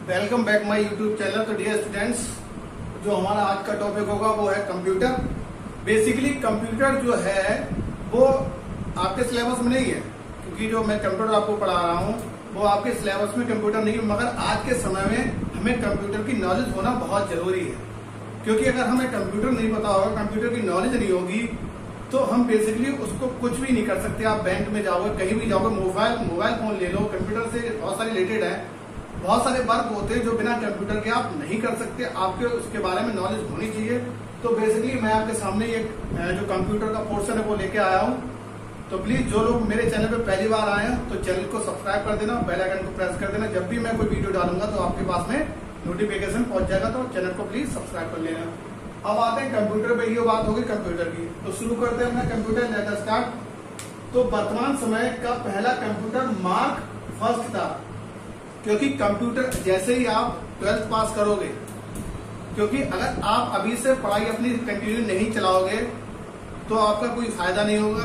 Welcome back my YouTube channel. तो dear students, जो हमारा आज का टॉपिक होगा वो है कंप्यूटर। बेसिकली कंप्यूटर जो है वो आपके सिलेबस में नहीं है, क्योंकि जो मैं कंप्यूटर आपको पढ़ा रहा हूँ वो आपके सिलेबस में कंप्यूटर नहीं है। मगर आज के समय में हमें कंप्यूटर की नॉलेज होना बहुत जरूरी है, क्योंकि अगर हमें कंप्यूटर नहीं पता होगा, कंप्यूटर की नॉलेज नहीं होगी, तो हम बेसिकली उसको कुछ भी नहीं कर सकते। आप बैंक में जाओगे, कहीं भी जाओगे, मोबाइल फोन ले लो, कंप्यूटर से बहुत सारे रिलेटेड है। बहुत सारे वर्क होते हैं जो बिना कंप्यूटर के आप नहीं कर सकते, आपके उसके बारे में नॉलेज होनी चाहिए। तो बेसिकली मैं आपके सामने एक जो कंप्यूटर का पोर्शन है वो लेके आया हूँ। तो प्लीज जो लोग मेरे चैनल पे पहली बार आए हैं तो चैनल को सब्सक्राइब कर देना, बेल आइकन को प्रेस कर देना। जब भी मैं कोई वीडियो डालूंगा तो आपके पास में नोटिफिकेशन पहुंच जाएगा, तो चैनल को प्लीज सब्सक्राइब कर लेना। अब आते हैं कंप्यूटर पे, ये बात होगी कंप्यूटर की। तो शुरू करते हैं अपना कंप्यूटर लेटर स्टार्ट। तो वर्तमान समय का पहला कंप्यूटर मार्क फर्स्ट था, क्योंकि कंप्यूटर जैसे ही आप 12th पास करोगे, क्योंकि अगर आप अभी से पढ़ाई अपनी कंटिन्यू नहीं चलाओगे तो आपका कोई फायदा नहीं होगा।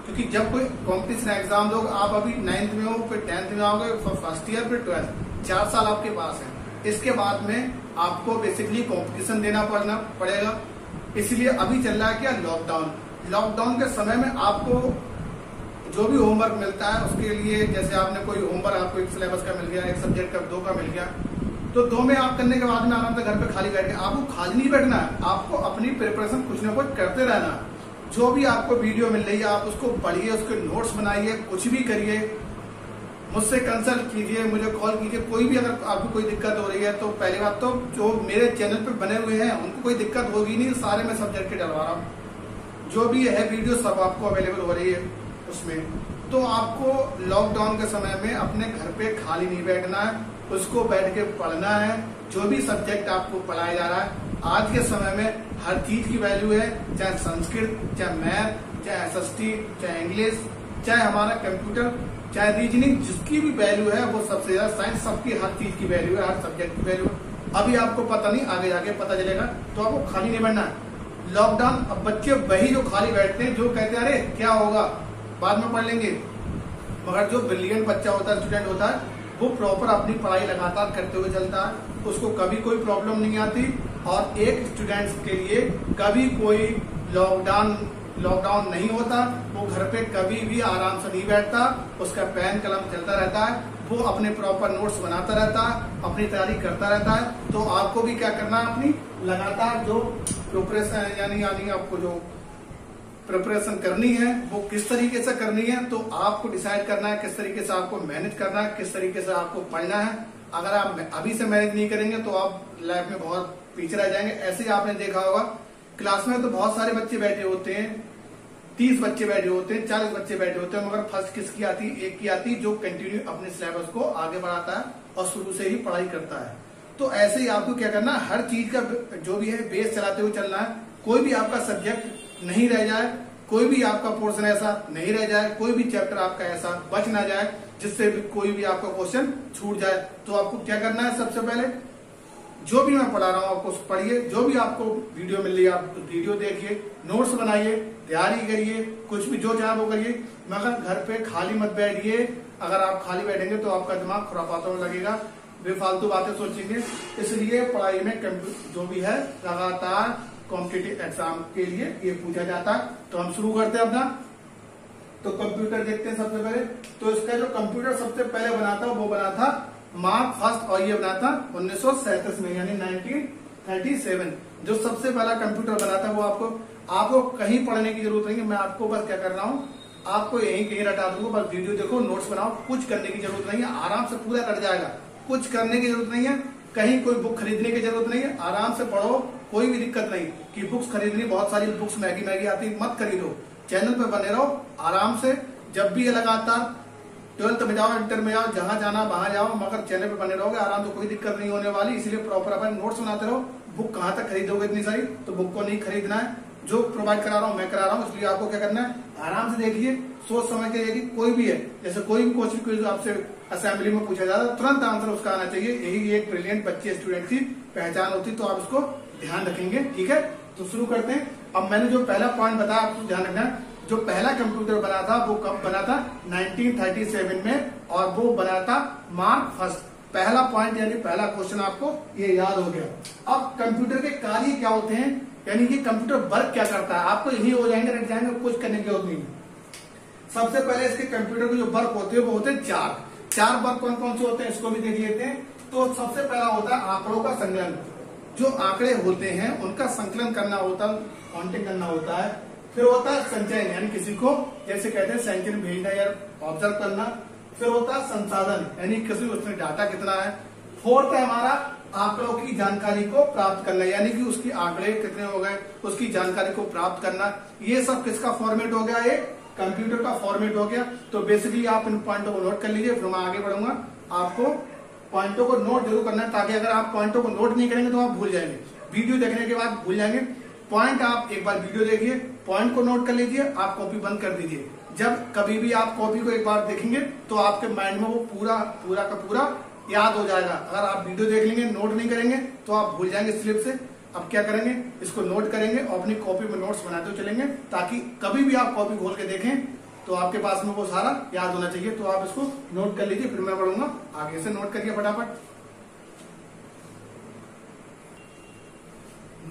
क्योंकि जब कोई कॉम्पिटिशन एग्जाम दोगे, आप अभी 9th में हो, फिर 10th में आओगे, फिर फर्स्ट ईयर, फिर 12th, 4 साल आपके पास है। इसके बाद में आपको बेसिकली कंपटीशन देना पड़ेगा। इसलिए अभी चल रहा है क्या, लॉकडाउन के समय में आपको जो भी होमवर्क मिलता है उसके लिए, जैसे आपने कोई होमवर्क आपको एक सिलेबस का मिल गया, एक सब्जेक्ट का 2 का मिल गया, तो 2 में आप करने के बाद में आराम से घर पे खाली बैठ के, आपको खाली नहीं बैठना है, आपको अपनी प्रिपरेशन कुछ ना कुछ करते रहना है। जो भी आपको वीडियो मिल रही है आप उसको पढ़िए, उसके नोट्स बनाइए, कुछ भी करिए, मुझसे कंसल्ट कीजिए, मुझे कॉल कीजिए। कोई भी अगर आपको कोई दिक्कत हो रही है तो पहली बात तो जो मेरे चैनल पे बने हुए हैं उनको कोई दिक्कत होगी नहीं, सारे मैं सब्जेक्ट के डलवा रहा हूँ। जो भी है वीडियो सब आपको अवेलेबल हो रही है उसमें। तो आपको लॉकडाउन के समय में अपने घर पे खाली नहीं बैठना है, उसको बैठ के पढ़ना है। जो भी सब्जेक्ट आपको पढ़ाया जा रहा है, आज के समय में हर चीज की वैल्यू है, चाहे संस्कृत, चाहे मैथ, चाहे SST, चाहे इंग्लिश, चाहे हमारा कंप्यूटर, चाहे रीजनिंग, जिसकी भी वैल्यू है वो सबसे ज्यादा, साइंस, सबकी हर चीज की वैल्यू है, हर सब्जेक्ट की वैल्यू है। अभी आपको पता नहीं, आगे जाके पता चलेगा। तो आपको खाली नहीं बैठना है। लॉकडाउन, अब बच्चे वही जो खाली बैठते हैं, जो कहते हैं अरे क्या होगा बाद में पढ़ लेंगे, मगर जो ब्रिलियंट बच्चा होता है, स्टूडेंट होता है, वो प्रॉपर अपनी पढ़ाई लगातार करते हुए चलता है, उसको कभी कोई प्रॉब्लम नहीं आती। और एक स्टूडेंट्स के लिए कभी कोई लॉकडाउन नहीं होता, वो घर पे कभी भी आराम से नहीं बैठता, उसका पेन कलम चलता रहता है, वो अपने प्रॉपर नोट्स बनाता रहता है, अपनी तैयारी करता रहता है। तो आपको भी क्या करना है, अपनी लगातार जो प्रिपरेशन यानी आपको जो प्रिपरेशन करनी है वो किस तरीके से करनी है, तो आपको डिसाइड करना है किस तरीके से आपको मैनेज करना है, किस तरीके से आपको पढ़ना है। अगर आप अभी से मैनेज नहीं करेंगे तो आप लाइफ में बहुत पीछे रह जाएंगे। ऐसे ही आपने देखा होगा क्लास में तो बहुत सारे बच्चे बैठे होते हैं, 30 बच्चे बैठे होते हैं, 40 बच्चे बैठे होते हैं, मगर फर्स्ट किसकी आती है, एक की आती है, जो कंटिन्यू अपने सिलेबस को आगे बढ़ाता है और शुरू से ही पढ़ाई करता है। तो ऐसे ही आपको क्या करना है, हर चीज का जो भी है बेस चलाते हुए चलना है। कोई भी आपका सब्जेक्ट नहीं रह जाए, कोई भी आपका पोर्शन ऐसा नहीं रह जाए, कोई भी चैप्टर आपका ऐसा बच ना जाए जिससे भी कोई भी आपका क्वेश्चन छूट जाए। तो आपको क्या करना है, सबसे पहले जो भी मैं पढ़ा रहा हूँ आपको पढ़िए, जो भी आपको वीडियो मिल रही है आप वीडियो देखिए, नोट्स बनाइए, तैयारी करिए, कुछ भी जो चाहे वो करिए, मगर घर पे खाली मत बैठिए। अगर आप खाली बैठेंगे तो आपका दिमाग खुरापातों में लगेगा, बेफालतू बातें सोचेंगे। इसलिए पढ़ाई में जो भी है लगातार कॉम्पिटिटिव एग्जाम के लिए ये पूछा जाता है। तो हम शुरू करते हैं अपना। तो कंप्यूटर देखते हैं सबसे पहले। तो इसका जो कंप्यूटर सबसे पहले बना था वो बना था मार्क फर्स्ट, और ये बना था 1937 में, यानी 1937। जो सबसे पहला कंप्यूटर बना था वो आपको कहीं पढ़ने की जरूरत नहीं है। मैं आपको बस क्या कर रहा हूँ, आपको यहीं कहीं रटा दूंगा, बस वीडियो देखो, नोट्स बनाओ, कुछ करने की जरूरत नहीं है, आराम से पूरा कट जाएगा। कुछ करने की जरूरत नहीं है, कहीं कोई बुक खरीदने की जरूरत नहीं है, आराम से पढ़ो, कोई भी दिक्कत नहीं कि बुक्स खरीदनी, बहुत सारी बुक्स महंगी आती, मत खरीदो, चैनल पे बने रहो आराम से। जब भी ये लगातार 12th में जाओ, इंटर में जाओ, जहां जाना वहां जाओ, मगर चैनल पे बने रहोगे आराम से, कोई दिक्कत नहीं होने वाली। इसलिए प्रॉपर अपने नोट्स बनाते रहो। बुक कहां तक खरीदोगे इतनी सारी, तो बुक को नहीं खरीदना है, जो प्रोवाइड करा रहा हूँ मैं करा रहा हूँ। इसलिए आपको क्या करना है, आराम से देखिए, सोच समझ के देखिए। कोई भी है, जैसे कोई भी क्वेश्चन क्विज आपसे असेंबली में पूछा जाता है, तुरंत आंसर उसका आना चाहिए। यही एक ब्रिलियंट बच्चे स्टूडेंट की पहचान होती, तो आप इसको ध्यान रखेंगे, ठीक है। तो शुरू करते हैं। अब मैंने जो पहला पॉइंट बताया आपको ध्यान रखना है, जो पहला कंप्यूटर बना था वो कब बना था, 1937 में, और वो बना था मार्क फर्स्ट। पहला पॉइंट यानी पहला क्वेश्चन आपको ये याद हो गया। अब कंप्यूटर के कार्य क्या होते हैं, यानी कि कंप्यूटर वर्क क्या करता है, आपको यही हो जाएंगे एग्जाम में, कुछ करने की जरूरत नहीं। सबसे पहले इसके कंप्यूटर के जो वर्क होते हैं वो होते हैं चार वर्क कौन कौन से होते हैं इसको भी देख लेते हैं। तो सबसे पहला होता है आंकड़ों का संकलन, जो आंकड़े होते हैं उनका संकलन करना होता है, काउंटिंग करना होता है। फिर होता है संचयन, यानी किसी को जैसे कहते हैं सेंचुरी भेजना या ऑब्जर्व करना। फिर होता है संसाधन, यानी किसी उसमें डाटा कितना है। फोर्थ है हमारा आंकड़ों की जानकारी को प्राप्त करना, यानी कि उसकी आंकड़े कितने हो गए उसकी जानकारी को प्राप्त करना। ये सब किसका फॉर्मेट हो गया, ये कंप्यूटर का फॉर्मेट हो गया। तो बेसिकली आप इन पॉइंटों को नोट कर लीजिए, फिर मैं आगे बढ़ूंगा। आपको पॉइंटों को नोट जरूर करना है, ताकि अगर आप पॉइंटों को नोट नहीं करेंगे तो आप भूल जाएंगे, वीडियो देखने के बाद भूल जाएंगे। पॉइंट आप एक बार वीडियो देखिए, पॉइंट को नोट कर लीजिए, आप कॉपी बंद कर दीजिए। जब कभी भी आप कॉपी को एक बार देखेंगे तो आपके माइंड में वो पूरा का पूरा याद हो जाएगा। अगर आप वीडियो देख लेंगे नोट नहीं करेंगे तो आप भूल जाएंगे स्लिप से। अब क्या करेंगे, इसको नोट करेंगे और अपनी कॉपी में नोट्स बनाते चलेंगे, ताकि कभी भी आप कॉपी खोल के देखें तो आपके पास में वो सारा याद होना चाहिए। तो आप इसको नोट कर लीजिए, फिर मैं बढ़ूंगा आगे से। नोट करिए फटाफट।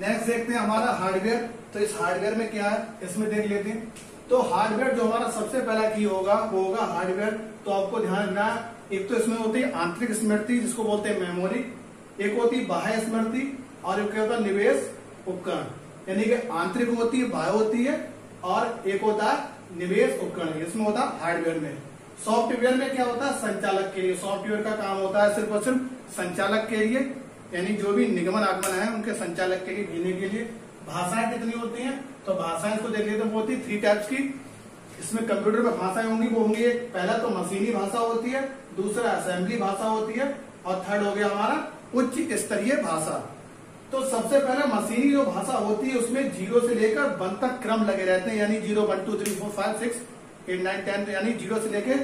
नेक्स्ट देखते हैं हमारा हार्डवेयर। तो इस हार्डवेयर में क्या है इसमें देख लेते हैं। तो हार्डवेयर जो हमारा सबसे पहला की होगा वो होगा हार्डवेयर। तो आपको ध्यान रखना है, एक तो इसमें होती है आंतरिक स्मृति जिसको बोलते हैं मेमोरी, एक होती है बाह्य स्मृति, और एक होता है निवेश उपकरण। यानी कि आंतरिक होती है, बाह्य होती है, और एक होता है निवेश उपकरण। इसमें होता है हार्डवेयर में। सॉफ्टवेयर में क्या होता है, संचालक के लिए। सॉफ्टवेयर का काम होता है सिर्फ और सिर्फ संचालक के लिए, यानी जो भी निगमन आगमन है उनके संचालक के लिए भेजने के लिए। भाषाएं कितनी होती हैं, तो भाषाएं को देख लेते हैं, वो होती है 3 टाइप्स की। इसमें कंप्यूटर में भाषाएं होंगी, वो होंगी एक पहला तो मशीनी भाषा होती है, दूसरा असेंबली भाषा होती है, और थर्ड हो गया हमारा उच्च स्तरीय भाषा। तो सबसे पहले मशीनी जो भाषा होती है उसमें 0 से लेकर 1 तक क्रम लगे रहते हैं, यानी 0 1 2 3 4 5 6 8 9 10, यानी 0 से लेके,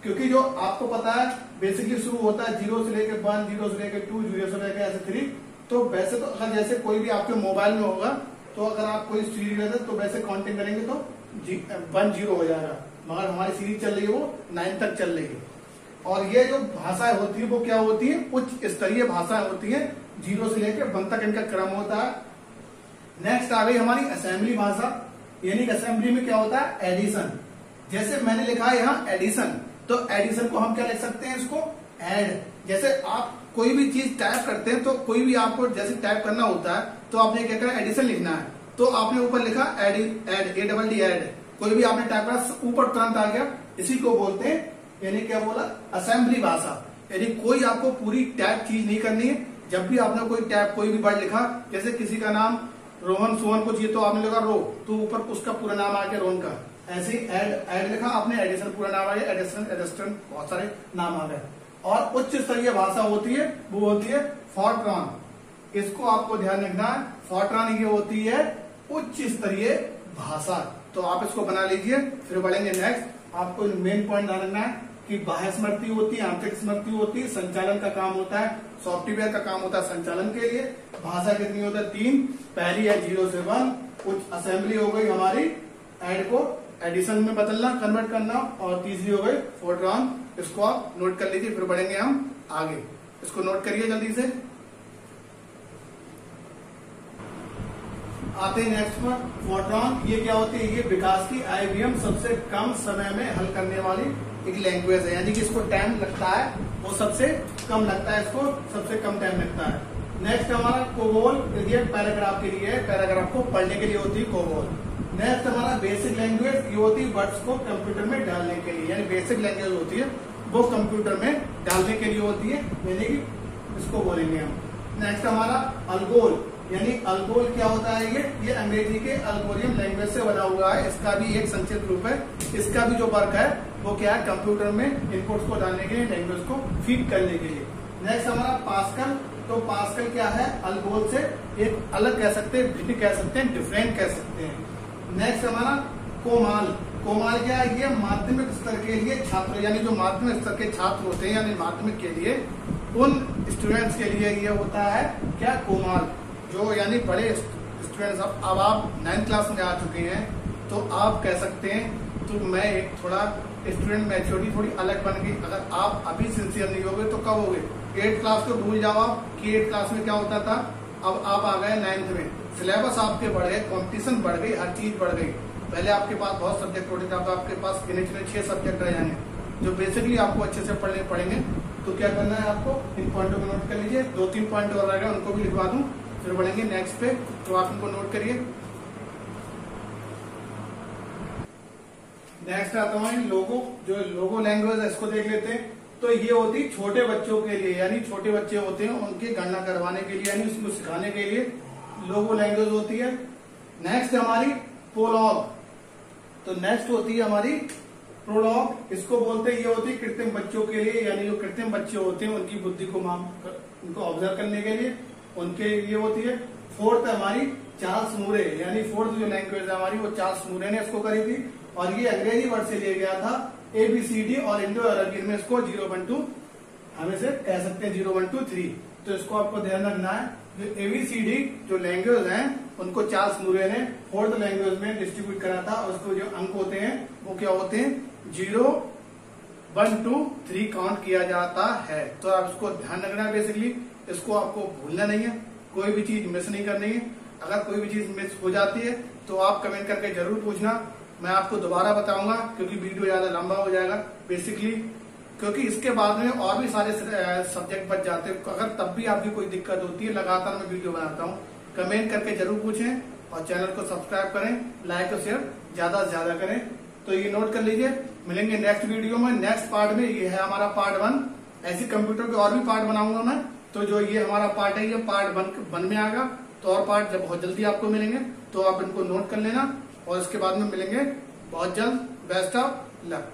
क्योंकि जो आपको पता है बेसिकली शुरू होता है 0 से लेकर 1, 0 से लेकर 2, 0 से लेकर ऐसे 3। तो वैसे तो अगर जैसे कोई भी आपके मोबाइल में होगा तो अगर आप कोई सीरीज लेते तो वैसे काउंटिंग करेंगे तो 1 0 हो जाएगा, मगर हमारी सीरीज चल रही है वो 9 तक चल रही है। और ये जो भाषाएं होती है वो क्या होती है, उच्च स्तरीय भाषाएं होती है, 0 से लेकर 1 तक इनका क्रम होता है। नेक्स्ट आ गई हमारी असेंबली भाषा, यानी असेंबली में क्या होता है, एडिशन। जैसे मैंने लिखा है यहाँ एडिशन, तो एडिशन को हम क्या लिख सकते हैं, इसको ऐड। जैसे आप कोई भी चीज टाइप करते हैं तो कोई भी आपको जैसे टाइप करना होता है तो आपने क्या करना, एडिशन लिखना है, तो आपने ऊपर लिखा एड, ADD ऐड। कोई भी आपने टाइप करा ऊपर तुरंत आ गया, इसी को बोलते हैं, यानी क्या बोला, असेंबली भाषा। यानी कोई आपको पूरी टाइप चीज नहीं करनी है। जब भी आपने कोई टाइप कोई भी वर्ड लिखा, जैसे किसी का नाम रोहन सोहन कुछ, ये तो आपने लिखा रो, तो ऊपर उसका पूरा नाम आ गया रोहन का। ऐसे ही ऐड लिखा आपने, एडिशन पूरा नाम आ गया, एडिशन बहुत सारे नाम आ गए। और उच्च स्तरीय भाषा होती है वो होती है फॉर्ट्रॉन। इसको आपको ध्यान रखना है, फॉर्ट्रॉन ये होती है उच्च स्तरीय भाषा। तो आप इसको बना लीजिए, फिर बढ़ेंगे नेक्स्ट। आपको मेन पॉइंट ध्यान रखना है कि बाह्य स्मृति होती है, आंतरिक स्मृति होती है, संचालन का काम होता है, सॉफ्टवेयर का काम होता है संचालन के लिए। भाषा कितनी होता है, 3। पहली है 0 से 1, कुछ असेंबली हो गई हमारी, ऐड को एडिशन में बदलना, कन्वर्ट करना, और तीसरी हो गई फॉर्ट्रॉन। इसको आप नोट कर लीजिए, फिर बढ़ेंगे हम आगे। इसको नोट करिए जल्दी से। आते हैं नेक्स्ट पर, फॉर्ट्रॉन। ये क्या होती है, ये विकास की IBM सबसे कम समय में हल करने वाली एक लैंग्वेज है, यानी कि इसको टाइम लगता है वो सबसे कम लगता है, इसको सबसे कम टाइम लगता है। नेक्स्ट हमारा कोबोल, ये पैराग्राफ के लिए, पैराग्राफ को पढ़ने के लिए होती है कोबोल। नेक्स्ट हमारा बेसिक लैंग्वेज, ये होती है वर्ड्स को कंप्यूटर में डालने के लिए, यानी बेसिक लैंग्वेज होती है वो कंप्यूटर में डालने के लिए होती है, यानी कि इसको बोलेंगे हम। नेक्स्ट हमारा अल्गोल, यानी अल्गोल क्या होता है, ये अंग्रेजी के अल्गोरियम लैंग्वेज से बना हुआ है, इसका भी एक संक्षिप्त रूप है। इसका भी जो वर्क है वो क्या है, कंप्यूटर में इनपुट्स को डालने के लिए, लैंग्वेज को फीड करने के लिए। नेक्स्ट हमारा पास्कल, तो पास्कल क्या है, अल्गोल से एक अलग कह सकते हैं, भिन्न कह सकते हैं, डिफरेंट कह सकते हैं। नेक्स्ट हमारा कोमाल, कोमाल क्या है, ये माध्यमिक स्तर के लिए छात्र, यानी जो माध्यमिक स्तर के छात्र होते हैं, यानी माध्यमिक के लिए, उन स्टूडेंट्स के लिए ये होता है क्या, कोमाल, जो यानी बड़े स्टूडेंट्स। अब आप 9th क्लास में आ चुके हैं तो तो आप कह सकते हैं तो मैं एक थोड़ा स्टूडेंट मैच्योरिटी थोड़ी अलग बन गई। अगर आप अभी सिंसियर नहीं होगे तो कब होगे? 8th क्लास को भूल जाओ आप कि 8th क्लास में क्या होता था। अब आप आ गए 9th में, सिलेबस आपके बढ़ गए, कॉम्पिटिशन बढ़ गई, हर चीज बढ़ गई। पहले आपके पास बहुत सब्जेक्ट होते थे, अब आपके पास गिने चुने 6 सब्जेक्ट रह जाएंगे जो बेसिकली आपको अच्छे से पढ़ने पड़ेंगे। तो क्या करना है आपको, इन पॉइंटों को नोट कर लीजिए। 2-3 पॉइंट और रह गए, उनको भी लिखवा दूं, फिर बढ़ेंगे नेक्स्ट पे, तो आप इनको नोट करिए। नेक्स्ट आता हूँ लोगो, जो लोगो लैंग्वेज है इसको देख लेते हैं। तो ये होती छोटे बच्चों के लिए, यानी छोटे बच्चे होते हैं उनकी गणना करवाने के लिए, यानी उसको सिखाने के लिए लोगो लैंग्वेज होती है। नेक्स्ट हमारी प्रोलॉग, तो नेक्स्ट होती है हमारी प्रोलॉग, इसको बोलते हैं, ये होती है कृत्रिम बच्चों के लिए, यानी जो कृत्रिम बच्चे होते हैं उनकी बुद्धि को उनको ऑब्जर्व करने के लिए उनके लिए होती है। फोर्थ हमारी चार्ल्स मूरे, यानी फोर्थ जो लैंग्वेज है हमारी वो चार्ल्स मूरे ने इसको करी थी, और ये अंग्रेजी वर्ड से लिया गया था ABCD, और इंडो अरबियन में इसको 0 1 2 हम इसे कह सकते हैं 0 1 2 3। तो इसको आपको ध्यान रखना है, जो ABCD जो लैंग्वेज हैं उनको चार्ल्स मूरे ने 4th लैंग्वेज में डिस्ट्रीब्यूट करा था, और उसको जो अंक होते हैं वो क्या होते हैं 0 1 2 3 काउंट किया जाता है। तो आप इसको ध्यान रखना है, बेसिकली इसको आपको भूलना नहीं है, कोई भी चीज मिस नहीं करनी है। अगर कोई भी चीज मिस हो जाती है तो आप कमेंट करके जरूर पूछना, मैं आपको दोबारा बताऊंगा, क्योंकि वीडियो ज्यादा लंबा हो जाएगा बेसिकली, क्योंकि इसके बाद में और भी सारे सब्जेक्ट बच जाते हैं। अगर तब भी आपकी कोई दिक्कत होती है, लगातार मैं वीडियो बनाता हूँ, कमेंट करके जरूर पूछें, और चैनल को सब्सक्राइब करें, लाइक और शेयर ज्यादा से ज्यादा करें। तो ये नोट कर लीजिए, मिलेंगे नेक्स्ट वीडियो में, नेक्स्ट पार्ट में। ये है हमारा पार्ट 1, ऐसी कंप्यूटर के और भी पार्ट बनाऊंगा मैं। तो जो ये हमारा पार्ट है ये पार्ट 1 में आएगा, तो और पार्ट जब बहुत जल्दी आपको मिलेंगे, तो आप इनको नोट कर लेना, और इसके बाद में मिलेंगे बहुत जल्द। Best of luck.